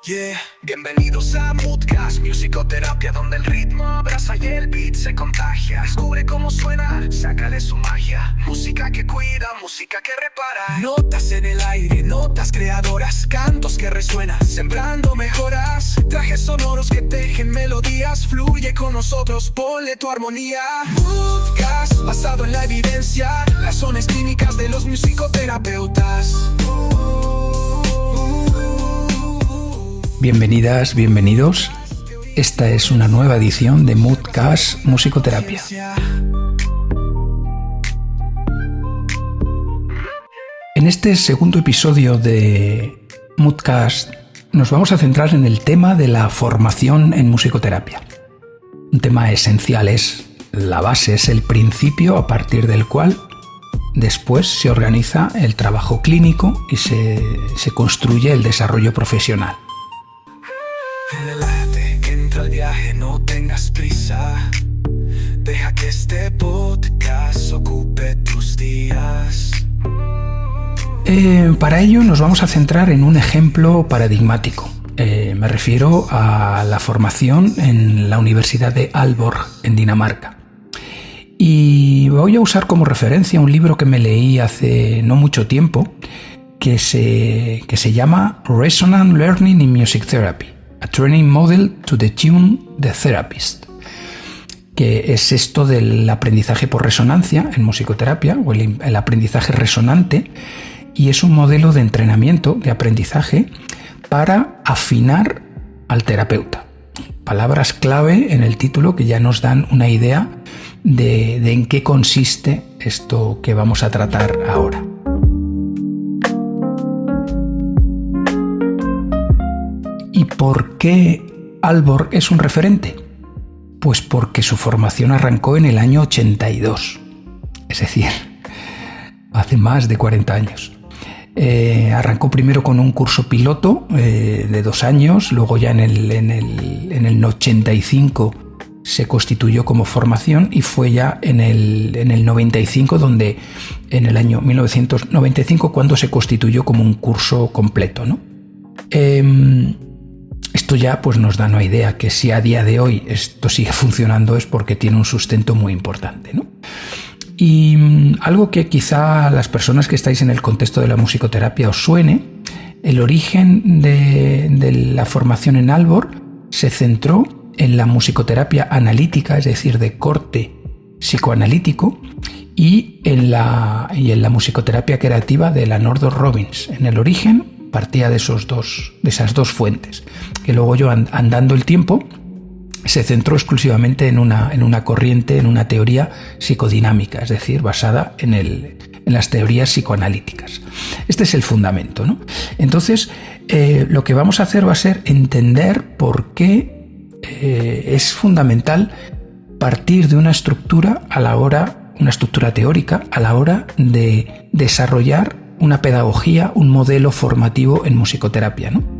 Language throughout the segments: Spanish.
Yeah, bienvenidos a Moodcast, musicoterapia donde el ritmo abraza y el beat se contagia. Descubre cómo suena, sácale su magia. Música que cuida, música que repara. Notas en el aire, notas creadoras, cantos que resuenan, sembrando mejoras. Trajes sonoros que tejen melodías, fluye con nosotros, ponle tu armonía. Moodcast, basado en la evidencia, razones clínicas de los musicoterapeutas. Bienvenidas, bienvenidos. Esta es una nueva edición de Moodcast Musicoterapia. En este segundo episodio de Moodcast nos vamos a centrar en el tema de la formación en musicoterapia. Un tema esencial, es la base, es el principio a partir del cual después se organiza el trabajo clínico y se construye el desarrollo profesional. Relájate, que entra el viaje, no tengas prisa. Deja que este podcast ocupe tus días. Para ello nos vamos a centrar en un ejemplo paradigmático. Me refiero a la formación en la Universidad de Aalborg, en Dinamarca. Y voy a usar como referencia un libro que me leí hace no mucho tiempo que se llama Resonant Learning in Music Therapy, a Training Model to Detune the Therapist, que es esto del aprendizaje por resonancia en musicoterapia, o el aprendizaje resonante, y es un modelo de entrenamiento, de aprendizaje, para afinar al terapeuta. Palabras clave en el título que ya nos dan una idea de en qué consiste esto que vamos a tratar ahora. ¿Y por qué Aalborg es un referente? Pues porque su formación arrancó en el año 82, es decir, hace más de 40 años. Arrancó primero con un curso piloto de 2 años, luego ya en el 85 se constituyó como formación y fue ya en el 95, donde en el año 1995 cuando se constituyó como un curso completo, ¿no? Esto ya pues nos da una idea que si a día de hoy esto sigue funcionando es porque tiene un sustento muy importante, ¿no? Y algo que quizá a las personas que estáis en el contexto de la musicoterapia os suene, el origen de la formación en Aalborg se centró en la musicoterapia analítica, es decir, de corte psicoanalítico, y en la musicoterapia creativa de la Nordor Robbins. En el origen partía de esas dos fuentes, que luego yo andando el tiempo se centró exclusivamente en una corriente, en una teoría psicodinámica, es decir, basada en las teorías psicoanalíticas. Este es el fundamento, ¿no? Entonces, lo que vamos a hacer va a ser entender por qué es fundamental partir de una estructura una estructura teórica a la hora de desarrollar una pedagogía, un modelo formativo en musicoterapia, ¿no?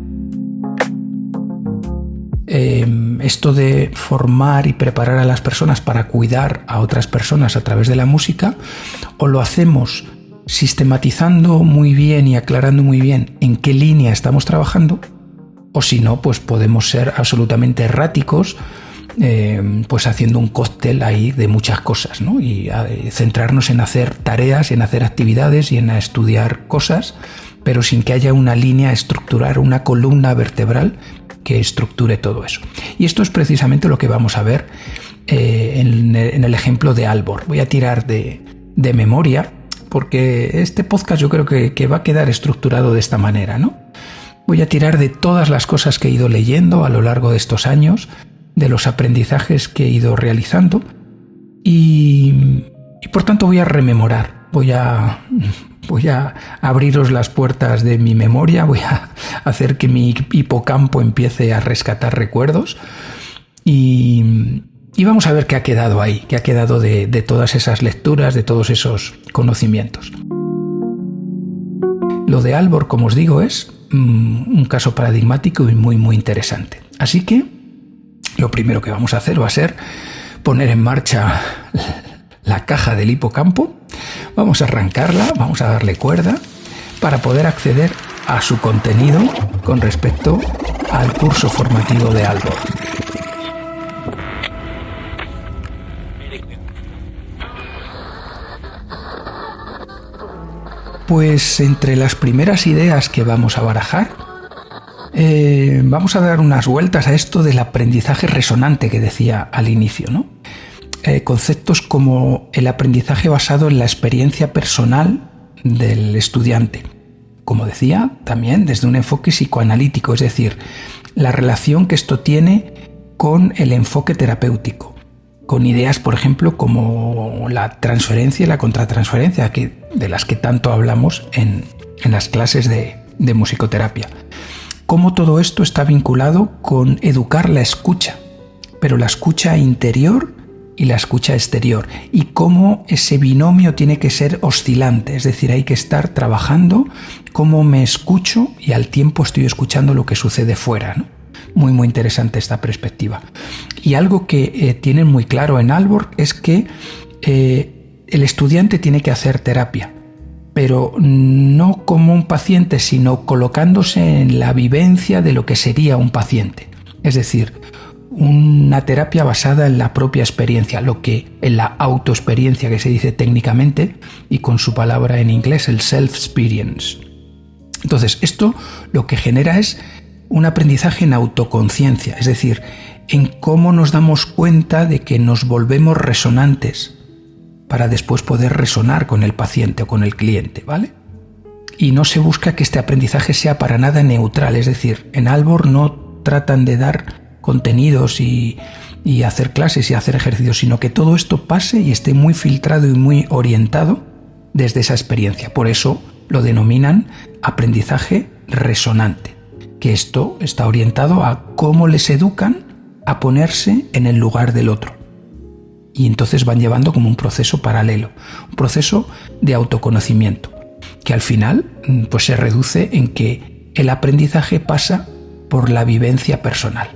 Esto de formar y preparar a las personas para cuidar a otras personas a través de la música, o lo hacemos sistematizando muy bien y aclarando muy bien en qué línea estamos trabajando, o si no, pues podemos ser absolutamente erráticos, pues haciendo un cóctel ahí de muchas cosas, ¿no? Y centrarnos en hacer tareas, en hacer actividades y en estudiar cosas, pero sin que haya una línea estructural, una columna vertebral que estructure todo eso. Y esto es precisamente lo que vamos a ver en el ejemplo de Aalborg. Voy a tirar de memoria, porque este podcast yo creo que va a quedar estructurado de esta manera, ¿no? Voy a tirar de todas las cosas que he ido leyendo a lo largo de estos años, de los aprendizajes que he ido realizando, y por tanto voy a rememorar, voy a abriros las puertas de mi memoria, voy a hacer que mi hipocampo empiece a rescatar recuerdos y vamos a ver qué ha quedado ahí, qué ha quedado de todas esas lecturas, de todos esos conocimientos. Lo de Aalborg, como os digo, es un caso paradigmático y muy, muy interesante. Así que lo primero que vamos a hacer va a ser poner en marcha la caja del hipocampo. Vamos a arrancarla, vamos a darle cuerda para poder acceder a su contenido con respecto al curso formativo de Aalborg. Pues entre las primeras ideas que vamos a barajar, vamos a dar unas vueltas a esto del aprendizaje resonante que decía al inicio, ¿no? Conceptos como el aprendizaje basado en la experiencia personal del estudiante. Como decía, también desde un enfoque psicoanalítico, es decir, la relación que esto tiene con el enfoque terapéutico, con ideas, por ejemplo, como la transferencia y la contratransferencia, de las que tanto hablamos en las clases de musicoterapia. Cómo todo esto está vinculado con educar la escucha, pero la escucha interior y la escucha exterior, y cómo ese binomio tiene que ser oscilante, es decir, hay que estar trabajando cómo me escucho y al tiempo estoy escuchando lo que sucede fuera, ¿no? Muy, muy interesante esta perspectiva. Y algo que tienen muy claro en Aalborg es que el estudiante tiene que hacer terapia, pero no como un paciente, sino colocándose en la vivencia de lo que sería un paciente. Es decir, una terapia basada en la propia experiencia, en la autoexperiencia que se dice técnicamente, y con su palabra en inglés, el self-experience. Entonces, esto lo que genera es un aprendizaje en autoconciencia, es decir, en cómo nos damos cuenta de que nos volvemos resonantes para después poder resonar con el paciente o con el cliente, ¿vale? Y no se busca que este aprendizaje sea para nada neutral, es decir, en Aalborg no tratan de dar contenidos y hacer clases y hacer ejercicios, sino que todo esto pase y esté muy filtrado y muy orientado desde esa experiencia. Por eso lo denominan aprendizaje resonante, que esto está orientado a cómo les educan a ponerse en el lugar del otro. Y entonces van llevando como un proceso paralelo, un proceso de autoconocimiento, que al final pues se reduce en que el aprendizaje pasa por la vivencia personal.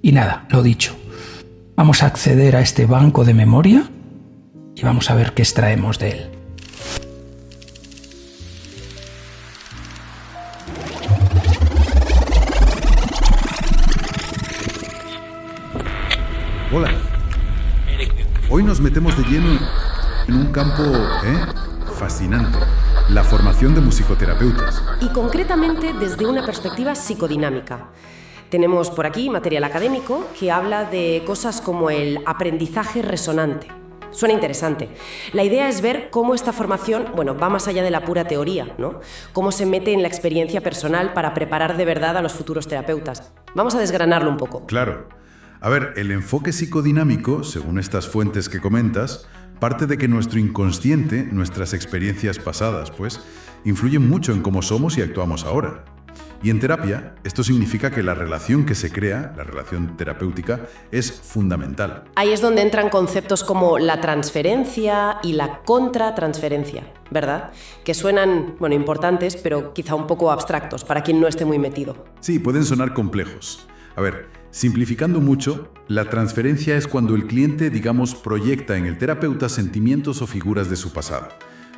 Y nada, lo dicho, vamos a acceder a este banco de memoria y vamos a ver qué extraemos de él. Hola. Hoy nos metemos de lleno en un campo fascinante, la formación de musicoterapeutas. Y concretamente desde una perspectiva psicodinámica. Tenemos por aquí material académico que habla de cosas como el aprendizaje resonante. Suena interesante. La idea es ver cómo esta formación, va más allá de la pura teoría, ¿no? Cómo se mete en la experiencia personal para preparar de verdad a los futuros terapeutas. Vamos a desgranarlo un poco. Claro. A ver, el enfoque psicodinámico, según estas fuentes que comentas, parte de que nuestro inconsciente, nuestras experiencias pasadas, influyen mucho en cómo somos y actuamos ahora. Y en terapia, esto significa que la relación que se crea, la relación terapéutica, es fundamental. Ahí es donde entran conceptos como la transferencia y la contratransferencia, ¿verdad? Que suenan, importantes, pero quizá un poco abstractos para quien no esté muy metido. Sí, pueden sonar complejos. A ver, simplificando mucho, la transferencia es cuando el cliente, proyecta en el terapeuta sentimientos o figuras de su pasado,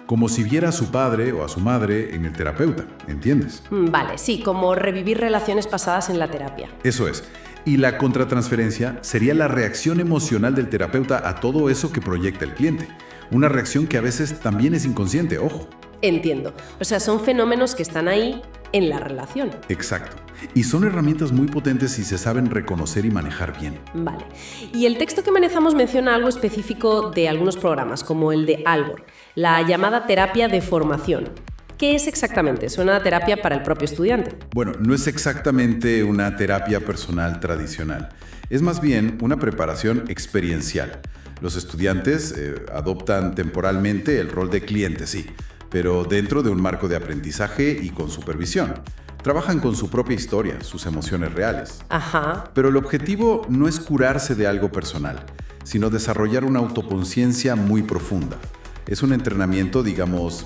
como si viera a su padre o a su madre en el terapeuta, ¿entiendes? Vale, sí, como revivir relaciones pasadas en la terapia. Eso es. Y la contratransferencia sería la reacción emocional del terapeuta a todo eso que proyecta el cliente. Una reacción que a veces también es inconsciente, ojo. Entiendo. O sea, son fenómenos que están ahí en la relación. Exacto. Y son herramientas muy potentes si se saben reconocer y manejar bien. Vale. Y el texto que manejamos menciona algo específico de algunos programas, como el de Aalborg, la llamada terapia de formación. ¿Qué es exactamente? ¿Suena a terapia para el propio estudiante? Bueno, no es exactamente una terapia personal tradicional. Es más bien una preparación experiencial. Los estudiantes adoptan temporalmente el rol de cliente, sí, pero dentro de un marco de aprendizaje y con supervisión. Trabajan con su propia historia, sus emociones reales. Ajá. Pero el objetivo no es curarse de algo personal, sino desarrollar una autoconciencia muy profunda. Es un entrenamiento,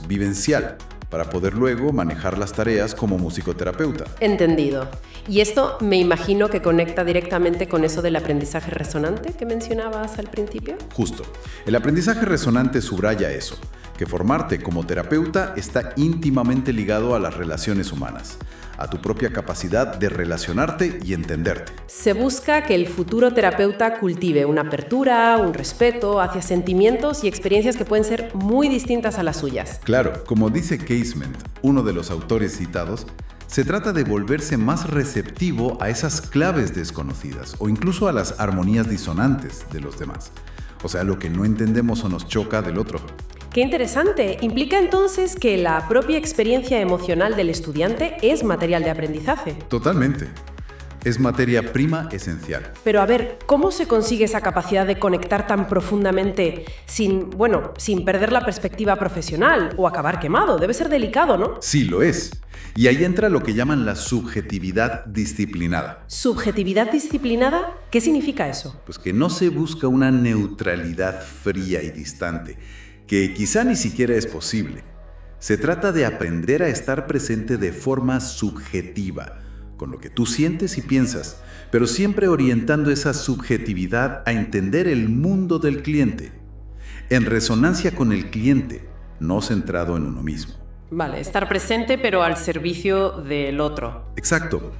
vivencial, para poder luego manejar las tareas como musicoterapeuta. Entendido. Y esto me imagino que conecta directamente con eso del aprendizaje resonante que mencionabas al principio. Justo. El aprendizaje resonante subraya eso, que formarte como terapeuta está íntimamente ligado a las relaciones humanas, a tu propia capacidad de relacionarte y entenderte. Se busca que el futuro terapeuta cultive una apertura, un respeto hacia sentimientos y experiencias que pueden ser muy distintas a las suyas. Claro, como dice Casement, uno de los autores citados, se trata de volverse más receptivo a esas claves desconocidas o incluso a las armonías disonantes de los demás. O sea, lo que no entendemos o nos choca del otro. ¡Qué interesante! Implica entonces que la propia experiencia emocional del estudiante es material de aprendizaje. Totalmente. Es materia prima esencial. Pero a ver, ¿cómo se consigue esa capacidad de conectar tan profundamente sin perder la perspectiva profesional o acabar quemado? Debe ser delicado, ¿no? Sí, lo es. Y ahí entra lo que llaman la subjetividad disciplinada. ¿Subjetividad disciplinada? ¿Qué significa eso? Pues que no se busca una neutralidad fría y distante, que quizá ni siquiera es posible. Se trata de aprender a estar presente de forma subjetiva, con lo que tú sientes y piensas, pero siempre orientando esa subjetividad a entender el mundo del cliente, en resonancia con el cliente, no centrado en uno mismo. Vale, estar presente pero al servicio del otro. Exacto.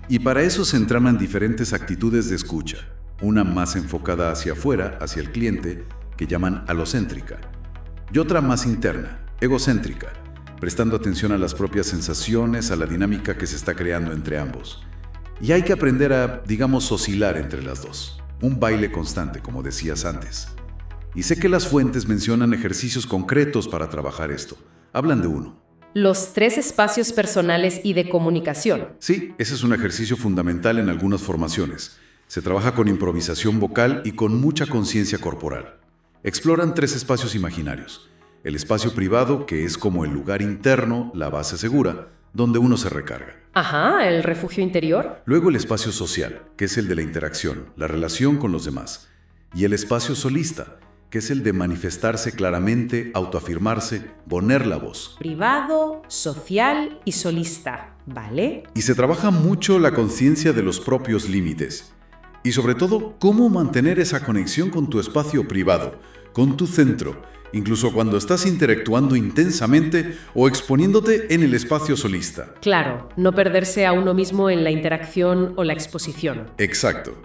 Y para eso se entraman diferentes actitudes de escucha, una más enfocada hacia afuera, hacia el cliente, que llaman alocéntrica, y otra más interna, egocéntrica, prestando atención a las propias sensaciones, a la dinámica que se está creando entre ambos. Y hay que aprender a, digamos, oscilar entre las dos. Un baile constante, como decías antes. Y sé que las fuentes mencionan ejercicios concretos para trabajar esto. Hablan de uno. Los 3 espacios personales y de comunicación. Sí, ese es un ejercicio fundamental en algunas formaciones. Se trabaja con improvisación vocal y con mucha conciencia corporal. Exploran 3 espacios imaginarios. El espacio privado, que es como el lugar interno, la base segura, donde uno se recarga. Ajá, el refugio interior. Luego el espacio social, que es el de la interacción, la relación con los demás. Y el espacio solista, que es el de manifestarse claramente, autoafirmarse, poner la voz. Privado, social y solista, ¿vale? Y se trabaja mucho la conciencia de los propios límites. Y sobre todo, cómo mantener esa conexión con tu espacio privado, con tu centro, incluso cuando estás interactuando intensamente o exponiéndote en el espacio solista. Claro, no perderse a uno mismo en la interacción o la exposición. Exacto.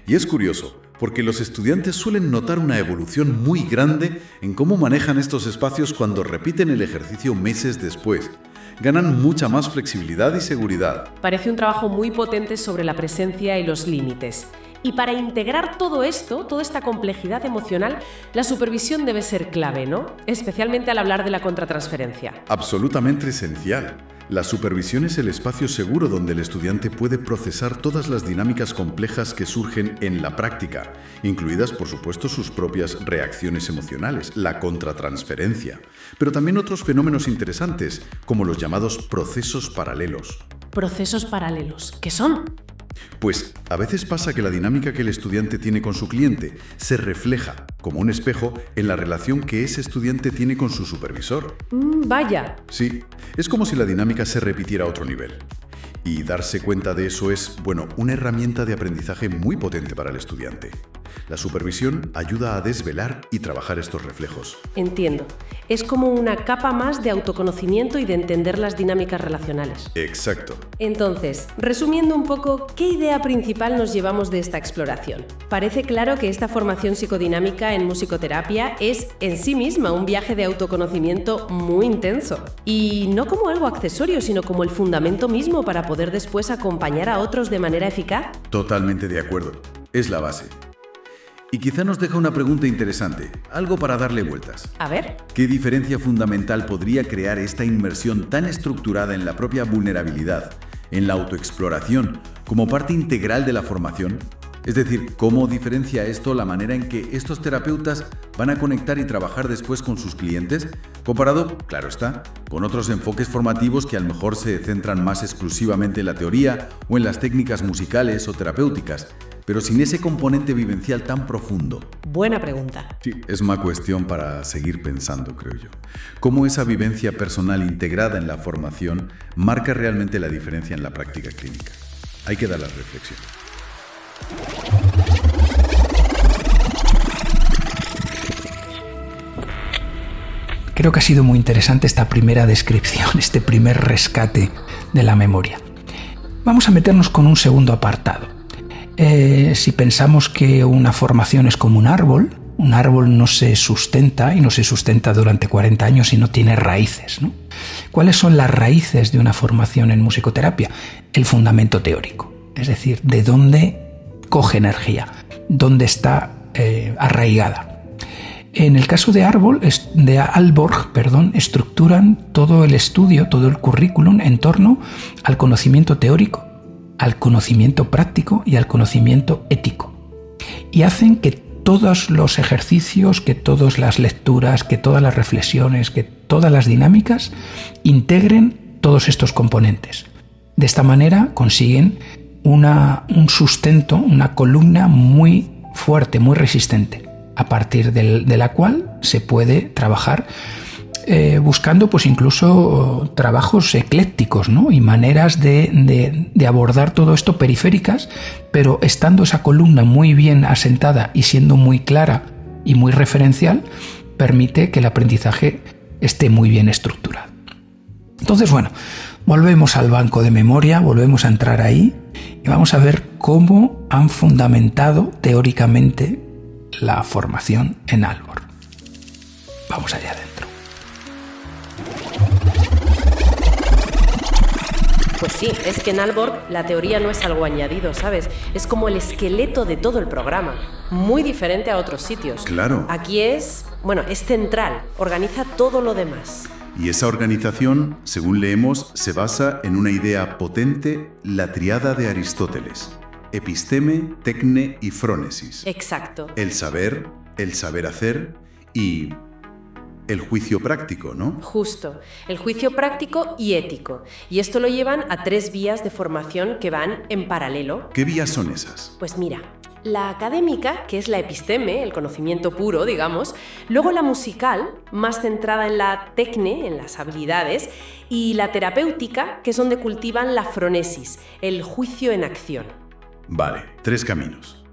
Y es curioso, porque los estudiantes suelen notar una evolución muy grande en cómo manejan estos espacios cuando repiten el ejercicio meses después. Ganan mucha más flexibilidad y seguridad. Parece un trabajo muy potente sobre la presencia y los límites. Y para integrar todo esto, toda esta complejidad emocional, la supervisión debe ser clave, ¿no? Especialmente al hablar de la contratransferencia. Absolutamente esencial. La supervisión es el espacio seguro donde el estudiante puede procesar todas las dinámicas complejas que surgen en la práctica, incluidas, por supuesto, sus propias reacciones emocionales, la contratransferencia, pero también otros fenómenos interesantes, como los llamados procesos paralelos. ¿Procesos paralelos? ¿Qué son? Pues a veces pasa que la dinámica que el estudiante tiene con su cliente se refleja, como un espejo, en la relación que ese estudiante tiene con su supervisor. Vaya. Sí, es como si la dinámica se repitiera a otro nivel. Y darse cuenta de eso es, una herramienta de aprendizaje muy potente para el estudiante. La supervisión ayuda a desvelar y trabajar estos reflejos. Entiendo. Es como una capa más de autoconocimiento y de entender las dinámicas relacionales. Exacto. Entonces, resumiendo un poco, ¿qué idea principal nos llevamos de esta exploración? Parece claro que esta formación psicodinámica en musicoterapia es en sí misma un viaje de autoconocimiento muy intenso. Y no como algo accesorio, sino como el fundamento mismo para poder después acompañar a otros de manera eficaz. Totalmente de acuerdo. Es la base. Y quizá nos deja una pregunta interesante, algo para darle vueltas. A ver. ¿Qué diferencia fundamental podría crear esta inmersión tan estructurada en la propia vulnerabilidad, en la autoexploración, como parte integral de la formación? Es decir, ¿cómo diferencia esto la manera en que estos terapeutas van a conectar y trabajar después con sus clientes, comparado, claro está, con otros enfoques formativos que a lo mejor se centran más exclusivamente en la teoría o en las técnicas musicales o terapéuticas, pero sin ese componente vivencial tan profundo? Buena pregunta. Sí, es una cuestión para seguir pensando, creo yo. ¿Cómo esa vivencia personal integrada en la formación marca realmente la diferencia en la práctica clínica? Hay que dar la reflexión. Creo que ha sido muy interesante esta primera descripción, este primer rescate de la memoria. Vamos a meternos con un segundo apartado. Si pensamos que una formación es como un árbol no se sustenta y no se sustenta durante 40 años si no tiene raíces, ¿no? ¿Cuáles son las raíces de una formación en musicoterapia? El fundamento teórico, es decir, de dónde coge energía, dónde está arraigada. En el caso de Aalborg, estructuran todo el estudio, todo el currículum en torno al conocimiento teórico, al conocimiento práctico y al conocimiento ético. Y hacen que todos los ejercicios, que todas las lecturas, que todas las reflexiones, que todas las dinámicas integren todos estos componentes. De esta manera consiguen un sustento, una columna muy fuerte, muy resistente, a partir de la cual se puede trabajar buscando pues incluso trabajos eclécticos, ¿no? Y maneras de abordar todo esto periféricas, pero estando esa columna muy bien asentada y siendo muy clara y muy referencial, permite que el aprendizaje esté muy bien estructurado. Entonces, bueno, volvemos al banco de memoria, volvemos a entrar ahí y vamos a ver cómo han fundamentado teóricamente la formación en Aalborg. Vamos allá adentro. Pues sí, es que en Aalborg la teoría no es algo añadido, ¿sabes? Es como el esqueleto de todo el programa, muy diferente a otros sitios. Claro. Aquí es central, organiza todo lo demás. Y esa organización, según leemos, se basa en una idea potente, la tríada de Aristóteles: episteme, tecne y frónesis. Exacto. El saber hacer y el juicio práctico, ¿no? Justo, el juicio práctico y ético. Y esto lo llevan a 3 vías de formación que van en paralelo. ¿Qué vías son esas? Pues mira, la académica, que es la episteme, el conocimiento puro, digamos, luego la musical, más centrada en la tecne, en las habilidades, y la terapéutica, que es donde cultivan la fronesis, el juicio en acción. Vale, 3 caminos.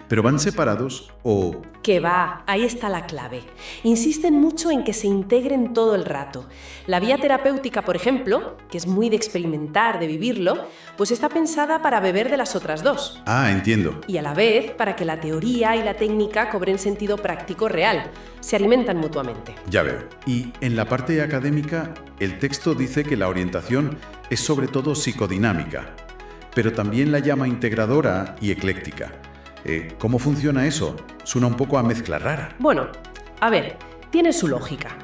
¿Pero van separados o...? Que va, ahí está la clave. Insisten mucho en que se integren todo el rato. La vía terapéutica, por ejemplo, que es muy de experimentar, de vivirlo, pues está pensada para beber de las otras 2. Ah, entiendo. Y a la vez para que la teoría y la técnica cobren sentido práctico real. Se alimentan mutuamente. Ya veo. Y en la parte académica, el texto dice que la orientación es sobre todo psicodinámica, pero también la llama integradora y ecléctica. ¿Cómo funciona eso? Suena un poco a mezcla rara. Bueno, a ver, tiene su lógica.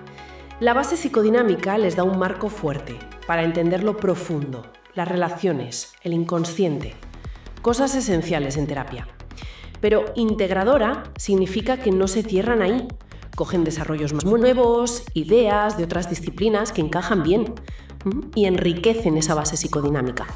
La base psicodinámica les da un marco fuerte para entender lo profundo, las relaciones, el inconsciente, cosas esenciales en terapia. Pero integradora significa que no se cierran ahí. Cogen desarrollos más nuevos, ideas de otras disciplinas que encajan bien y enriquecen esa base psicodinámica.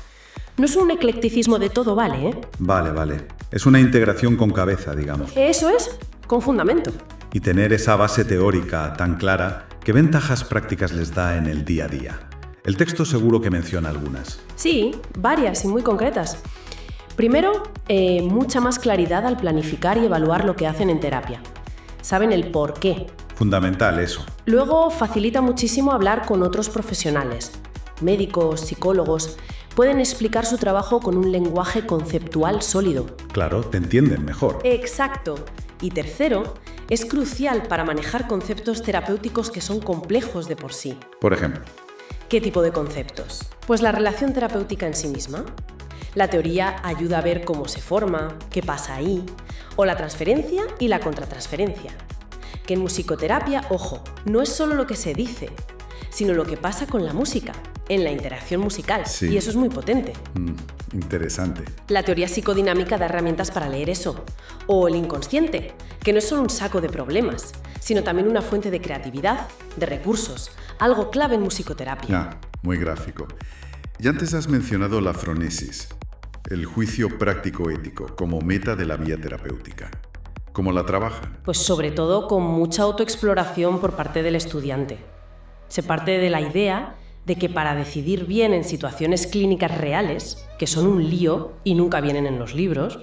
No es un eclecticismo de todo vale, ¿eh? Vale. Es una integración con cabeza, digamos. Eso es, con fundamento. Y tener esa base teórica tan clara, ¿qué ventajas prácticas les da en el día a día? El texto seguro que menciona algunas. Sí, varias y muy concretas. Primero, mucha más claridad al planificar y evaluar lo que hacen en terapia. Saben el por qué. Fundamental eso. Luego, facilita muchísimo hablar con otros profesionales. Médicos, psicólogos, pueden explicar su trabajo con un lenguaje conceptual sólido. Claro, te entienden mejor. Exacto. Y tercero, es crucial para manejar conceptos terapéuticos que son complejos de por sí. Por ejemplo. ¿Qué tipo de conceptos? Pues la relación terapéutica en sí misma. La teoría ayuda a ver cómo se forma, qué pasa ahí, o la transferencia y la contratransferencia. Que en musicoterapia, ojo, no es solo lo que se dice, sino lo que pasa con la música, en la interacción musical. Sí. Y eso es muy potente. Interesante. La teoría psicodinámica da herramientas para leer eso. O el inconsciente, que no es solo un saco de problemas, sino también una fuente de creatividad, de recursos, algo clave en musicoterapia. Muy gráfico. Y antes has mencionado la fronesis, el juicio práctico-ético, como meta de la vía terapéutica. ¿Cómo la trabajan? Pues sobre todo con mucha autoexploración por parte del estudiante. Se parte de la idea de que para decidir bien en situaciones clínicas reales, que son un lío y nunca vienen en los libros,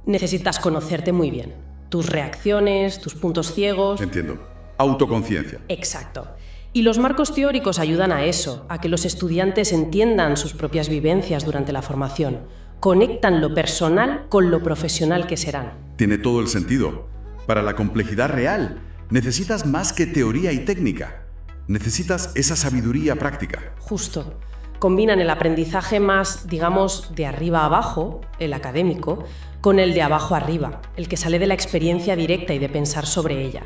necesitas conocerte muy bien. Tus reacciones, tus puntos ciegos... Entiendo. autoconciencia. Exacto. Y los marcos teóricos ayudan a eso, a que los estudiantes entiendan sus propias vivencias durante la formación. Conectan lo personal con lo profesional que serán. Tiene todo el sentido. Para la complejidad real, necesitas más que teoría y técnica. Necesitas esa sabiduría práctica. Justo. Combinan el aprendizaje más, digamos, de arriba a abajo, el académico, con el de abajo arriba, el que sale de la experiencia directa y de pensar sobre ella.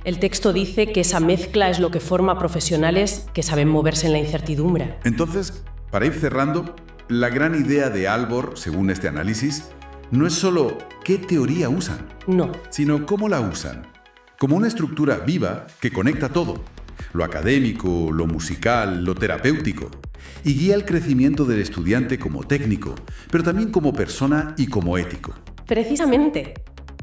El texto dice que esa mezcla es lo que forma profesionales que saben moverse en la incertidumbre. Entonces, para ir cerrando, la gran idea de Aalborg, según este análisis, no es solo qué teoría usan, No. sino cómo la usan, como una estructura viva que conecta todo, lo académico, lo musical, lo terapéutico, y guía el crecimiento del estudiante como técnico, pero también como persona y como ético. Precisamente.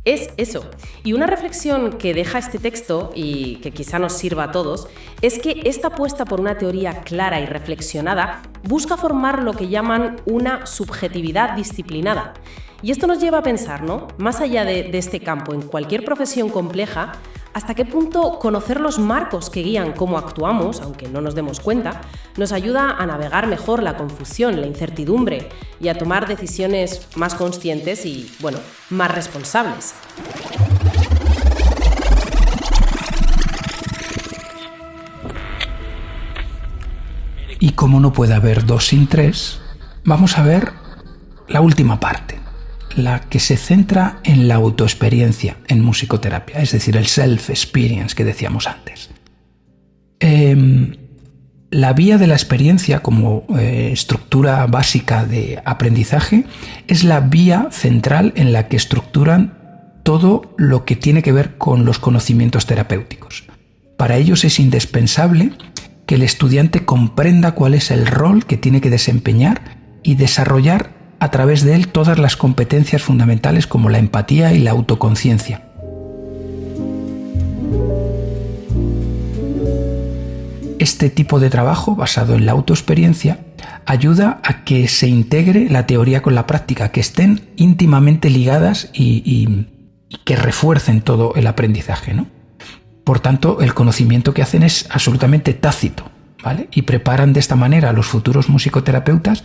Es eso. Y una reflexión que deja este texto, y que quizá nos sirva a todos, es que esta apuesta por una teoría clara y reflexionada busca formar lo que llaman una subjetividad disciplinada. Y esto nos lleva a pensar, ¿no? Más allá de este campo, en cualquier profesión compleja, hasta qué punto conocer los marcos que guían cómo actuamos, aunque no nos demos cuenta, nos ayuda a navegar mejor la confusión, la incertidumbre y a tomar decisiones más conscientes y, bueno, más responsables. Y como no puede haber dos sin tres, vamos a ver la última parte, la que se centra en la autoexperiencia en musicoterapia, es decir, el self-experience que decíamos antes. La vía de la experiencia como estructura básica de aprendizaje es la vía central en la que estructuran todo lo que tiene que ver con los conocimientos terapéuticos. Para ellos es indispensable que el estudiante comprenda cuál es el rol que tiene que desempeñar y desarrollar a través de él todas las competencias fundamentales como la empatía y la autoconciencia. Este tipo de trabajo, basado en la autoexperiencia, ayuda a que se integre la teoría con la práctica, que estén íntimamente ligadas y que refuercen todo el aprendizaje, ¿no? Por tanto, el conocimiento que hacen es absolutamente tácito, ¿vale? Y preparan de esta manera a los futuros musicoterapeutas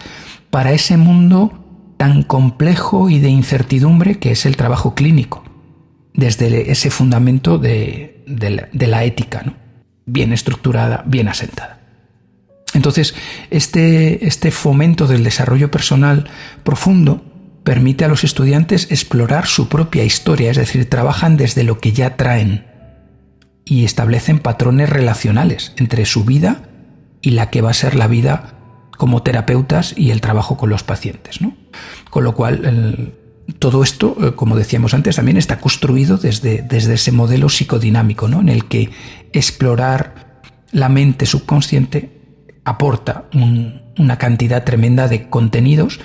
para ese mundo tan complejo y de incertidumbre que es el trabajo clínico, desde ese fundamento de la ética, ¿no? Bien estructurada, bien asentada. Entonces, este fomento del desarrollo personal profundo permite a los estudiantes explorar su propia historia, es decir, trabajan desde lo que ya traen y establecen patrones relacionales entre su vida y la que va a ser la vida como terapeutas y el trabajo con los pacientes, ¿no? Con lo cual, todo esto, como decíamos antes, también está construido desde ese modelo psicodinámico, ¿no? En el que explorar la mente subconsciente aporta una cantidad tremenda de contenidos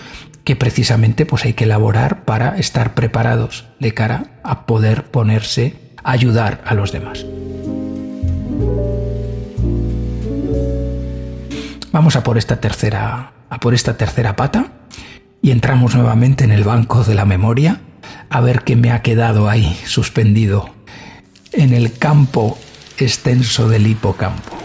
que precisamente pues, hay que elaborar para estar preparados de cara a poder ponerse a ayudar a los demás. Vamos a por esta tercera pata y entramos nuevamente en el banco de la memoria a ver qué me ha quedado ahí suspendido en el campo extenso del hipocampo.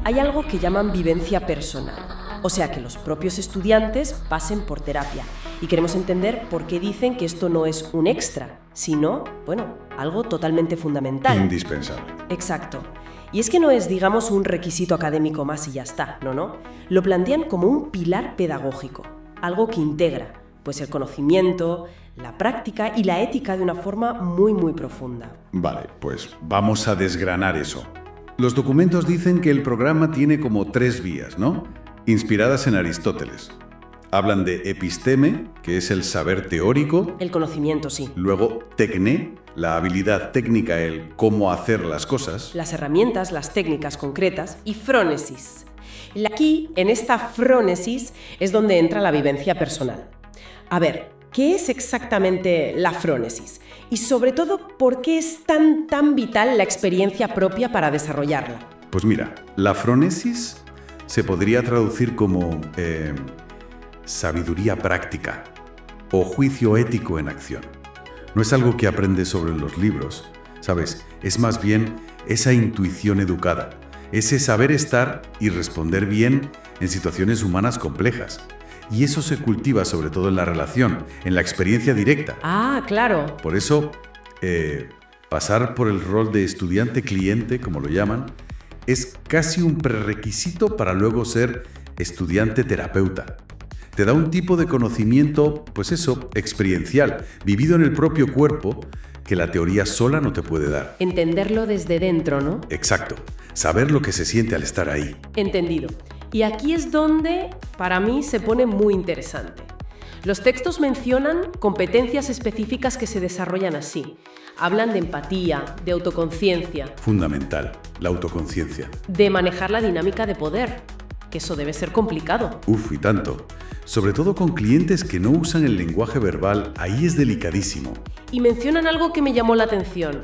Hay algo que llaman vivencia personal, o sea que los propios estudiantes pasen por terapia. Y queremos entender por qué dicen que esto no es un extra, sino, bueno, algo totalmente fundamental. Indispensable. Exacto. Y es que no es, digamos, un requisito académico más y ya está, no. Lo plantean como un pilar pedagógico, algo que integra, pues el conocimiento, la práctica y la ética de una forma muy, muy profunda. Vale, pues vamos a desgranar eso. Los documentos dicen que el programa tiene como 3 vías, ¿no? Inspiradas en Aristóteles. Hablan de episteme, que es el saber teórico. El conocimiento, sí. Luego, tecné, la habilidad técnica, el cómo hacer las cosas. Las herramientas, las técnicas concretas. Y frónesis. Aquí, en esta frónesis, es donde entra la vivencia personal. A ver, ¿qué es exactamente la frónesis? Y sobre todo, ¿por qué es tan vital la experiencia propia para desarrollarla? Pues mira, la frónesis se podría traducir como sabiduría práctica o juicio ético en acción. No es algo que aprendes sobre los libros, ¿sabes? Es más bien esa intuición educada, ese saber estar y responder bien en situaciones humanas complejas. Y eso se cultiva sobre todo en la relación, en la experiencia directa. Ah, claro. Por eso, pasar por el rol de estudiante-cliente, como lo llaman, es casi un prerequisito para luego ser estudiante-terapeuta. Te da un tipo de conocimiento, pues eso, experiencial, vivido en el propio cuerpo, que la teoría sola no te puede dar. Entenderlo desde dentro, ¿no? Exacto. Saber lo que se siente al estar ahí. Entendido. Y aquí es donde, para mí, se pone muy interesante. Los textos mencionan competencias específicas que se desarrollan así. Hablan de empatía, de autoconciencia. Fundamental, la autoconciencia. De manejar la dinámica de poder, que eso debe ser complicado. Uf, y tanto. Sobre todo con clientes que no usan el lenguaje verbal, ahí es delicadísimo. Y mencionan algo que me llamó la atención.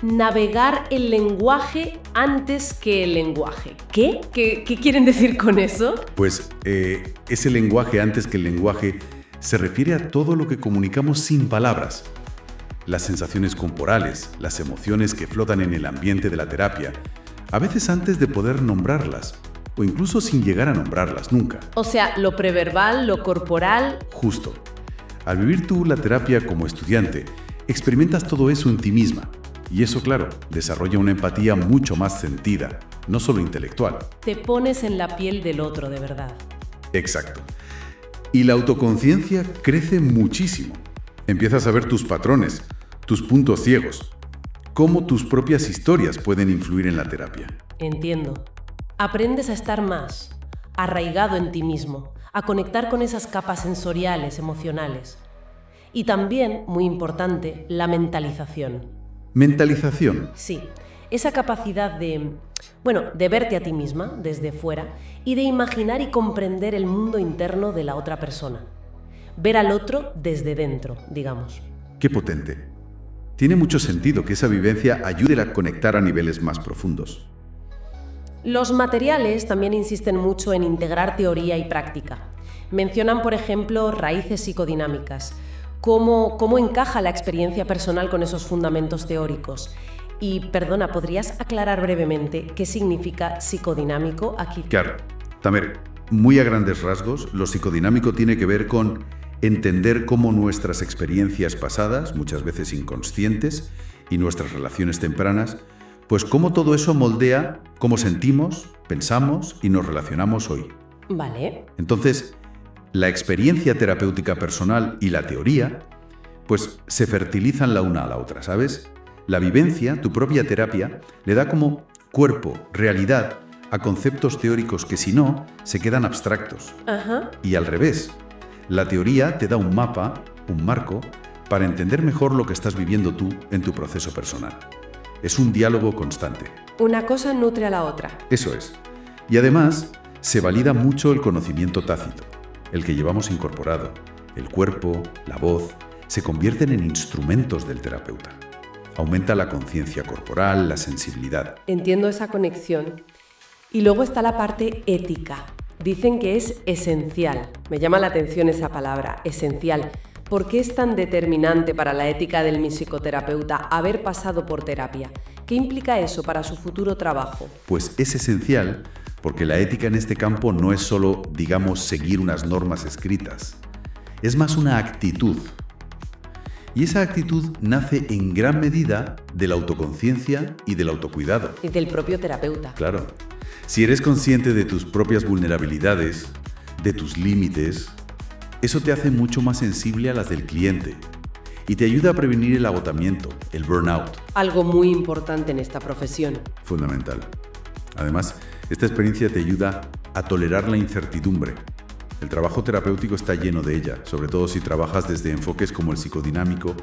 Navegar el lenguaje antes que el lenguaje. ¿Qué? ¿Qué quieren decir con eso? Pues ese lenguaje antes que el lenguaje se refiere a todo lo que comunicamos sin palabras. Las sensaciones corporales, las emociones que flotan en el ambiente de la terapia, a veces antes de poder nombrarlas, o incluso sin llegar a nombrarlas nunca. O sea, lo preverbal, lo corporal. Justo. Al vivir tú la terapia como estudiante, experimentas todo eso en ti misma. Y eso, claro, desarrolla una empatía mucho más sentida, no solo intelectual. Te pones en la piel del otro, de verdad. Exacto. Y la autoconciencia crece muchísimo. Empiezas a ver tus patrones, tus puntos ciegos, cómo tus propias historias pueden influir en la terapia. Entiendo. Aprendes a estar más arraigado en ti mismo, a conectar con esas capas sensoriales, emocionales. Y también, muy importante, la mentalización. Mentalización. Sí, esa capacidad de verte a ti misma desde fuera y de imaginar y comprender el mundo interno de la otra persona. Ver al otro desde dentro, digamos. Qué potente. Tiene mucho sentido que esa vivencia ayude a conectar a niveles más profundos. Los materiales también insisten mucho en integrar teoría y práctica. Mencionan, por ejemplo, raíces psicodinámicas. ¿Cómo encaja la experiencia personal con esos fundamentos teóricos? Y, perdona, ¿podrías aclarar brevemente qué significa psicodinámico aquí? Claro. Tamer, muy a grandes rasgos, lo psicodinámico tiene que ver con entender cómo nuestras experiencias pasadas, muchas veces inconscientes, y nuestras relaciones tempranas, pues cómo todo eso moldea cómo sentimos, pensamos y nos relacionamos hoy. Vale. Entonces, la experiencia terapéutica personal y la teoría, pues se fertilizan la una a la otra, ¿sabes? La vivencia, tu propia terapia, le da como cuerpo, realidad, a conceptos teóricos que si no, se quedan abstractos. Ajá. Y al revés, la teoría te da un mapa, un marco, para entender mejor lo que estás viviendo tú en tu proceso personal. Es un diálogo constante. Una cosa nutre a la otra. Eso es. Y además, se valida mucho el conocimiento tácito, el que llevamos incorporado. El cuerpo, la voz, se convierten en instrumentos del terapeuta. Aumenta la conciencia corporal, la sensibilidad. Entiendo esa conexión. Y luego está la parte ética. Dicen que es esencial. Me llama la atención esa palabra, esencial. ¿Por qué es tan determinante para la ética del psicoterapeuta haber pasado por terapia? ¿Qué implica eso para su futuro trabajo? Pues es esencial porque la ética en este campo no es solo, digamos, seguir unas normas escritas. Es más una actitud. Y esa actitud nace en gran medida de la autoconciencia y del autocuidado. Y del propio terapeuta. Claro. Si eres consciente de tus propias vulnerabilidades, de tus límites, eso te hace mucho más sensible a las del cliente y te ayuda a prevenir el agotamiento, el burnout. Algo muy importante en esta profesión. Fundamental. Además, esta experiencia te ayuda a tolerar la incertidumbre. El trabajo terapéutico está lleno de ella, sobre todo si trabajas desde enfoques como el psicodinámico,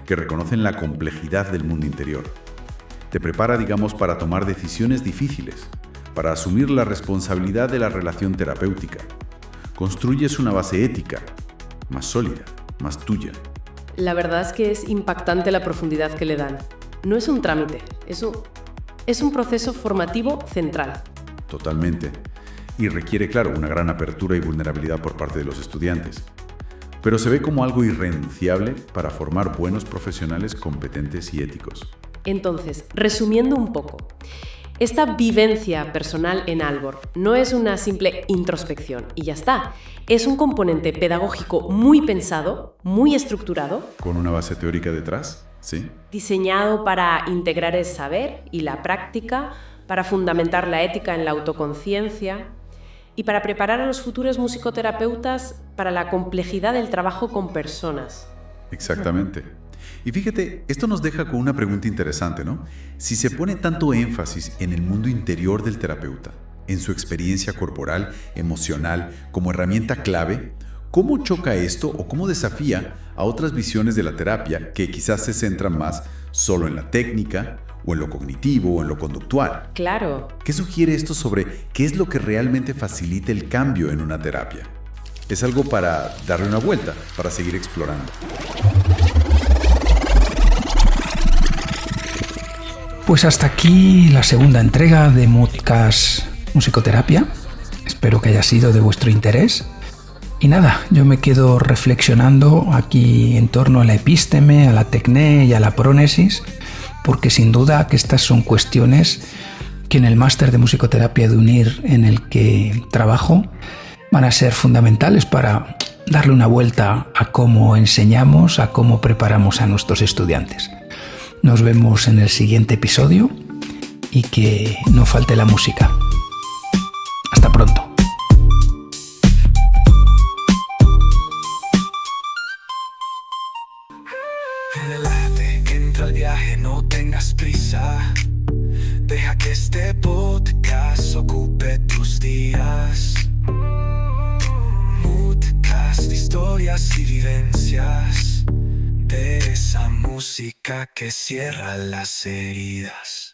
que reconocen la complejidad del mundo interior. Te prepara, digamos, para tomar decisiones difíciles, para asumir la responsabilidad de la relación terapéutica. Construyes una base ética, más sólida, más tuya. La verdad es que es impactante la profundidad que le dan. No es un trámite, es un proceso formativo central. Totalmente. y requiere, claro, una gran apertura y vulnerabilidad por parte de los estudiantes. Pero se ve como algo irrenunciable para formar buenos profesionales competentes y éticos. Entonces, resumiendo un poco, esta vivencia personal en Aalborg no es una simple introspección y ya está. Es un componente pedagógico muy pensado, muy estructurado. ¿Con una base teórica detrás? Sí. Diseñado para integrar el saber y la práctica, para fundamentar la ética en la autoconciencia y para preparar a los futuros musicoterapeutas para la complejidad del trabajo con personas. Exactamente. Y fíjate, esto nos deja con una pregunta interesante, ¿no? Si se pone tanto énfasis en el mundo interior del terapeuta, en su experiencia corporal, emocional, como herramienta clave, ¿cómo choca esto o cómo desafía a otras visiones de la terapia que quizás se centran más solo en la técnica, o en lo cognitivo, o en lo conductual? Claro. ¿Qué sugiere esto sobre qué es lo que realmente facilita el cambio en una terapia? Es algo para darle una vuelta, para seguir explorando. Pues hasta aquí la segunda entrega de Moodcast Musicoterapia. Espero que haya sido de vuestro interés. Y nada, yo me quedo reflexionando aquí en torno a la epísteme, a la tecné y a la prónesis, porque sin duda que estas son cuestiones que en el máster de musicoterapia de UNIR en el que trabajo van a ser fundamentales para darle una vuelta a cómo enseñamos, a cómo preparamos a nuestros estudiantes. Nos vemos en el siguiente episodio y que no falte la música. Hasta pronto. Relájate, entra al viaje, no tengas prisa. Deja que este podcast ocupe tus días. Moodcast, historias y vivencias de esa música que cierra las heridas.